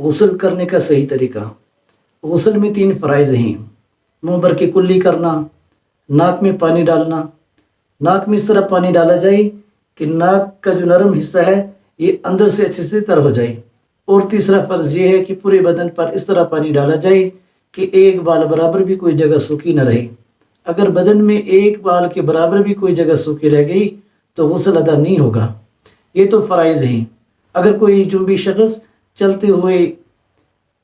غسل کرنے کا صحیح طریقہ۔ غسل میں 3 فرائض ہیں: منہ بھر کے کلی کرنا، ناک میں پانی ڈالنا، ناک میں اس طرح پانی ڈالا جائے کہ ناک کا جو نرم حصہ ہے یہ اندر سے اچھے سے تر ہو جائے، اور تیسرا فرض یہ ہے کہ پورے بدن پر اس طرح پانی ڈالا جائے کہ ایک بال برابر بھی کوئی جگہ سوکھی نہ رہے۔ اگر بدن میں ایک بال کے برابر بھی کوئی جگہ سوکھی رہ گئی تو غسل ادا نہیں ہوگا۔ یہ تو فرائض ہیں۔ اگر کوئی جنبی شخص چلتے ہوئے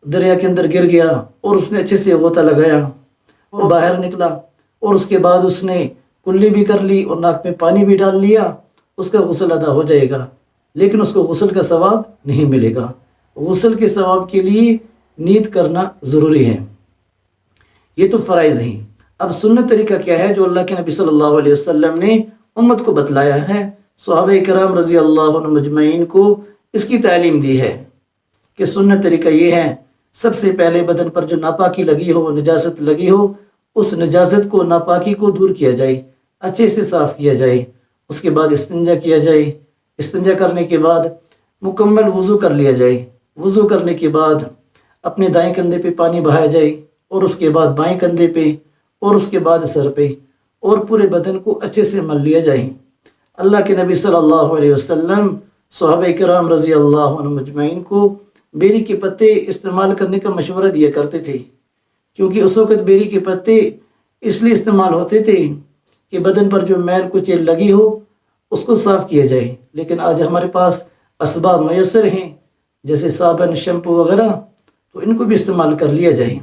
دریا کے اندر گر گیا اور اس نے اچھے سے غوطہ لگایا اور باہر نکلا اور اس کے بعد اس نے کلی بھی کر لی اور ناک میں پانی بھی ڈال لیا، اس کا غسل ادا ہو جائے گا، لیکن اس کو غسل کا ثواب نہیں ملے گا۔ غسل کے ثواب کے لیے نیت کرنا ضروری ہے۔ یہ تو فرائض ہیں۔ اب سنت طریقہ کیا ہے جو اللہ کے نبی صلی اللہ علیہ وسلم نے امت کو بتلایا ہے، صحابہ کرام رضی اللہ عنہ مجمعین کو اس کی تعلیم دی ہے کہ سنت طریقہ یہ ہے: سب سے پہلے بدن پر جو ناپاکی لگی ہو، نجاست لگی ہو، اس نجاست کو، ناپاکی کو دور کیا جائے، اچھے سے صاف کیا جائے۔ اس کے بعد استنجا کیا جائے۔ استنجا کرنے کے بعد مکمل وضو کر لیا جائے۔ وضو کرنے کے بعد اپنے دائیں کندھے پہ پانی بہایا جائے، اور اس کے بعد بائیں کندھے پہ، اور اس کے بعد سر پہ، اور پورے بدن کو اچھے سے مل لیا جائے۔ اللہ کے نبی صلی اللہ علیہ وسلم صحابہ کرام رضی اللہ عنہ مجمعین کو بیری کے پتے استعمال کرنے کا مشورہ دیا کرتے تھے، کیونکہ اس وقت بیری کے پتے اس لیے استعمال ہوتے تھے کہ بدن پر جو میل کچیل لگی ہو اس کو صاف کیا جائے۔ لیکن آج ہمارے پاس اسباب میسر ہیں جیسے صابن، شیمپو وغیرہ، تو ان کو بھی استعمال کر لیا جائے۔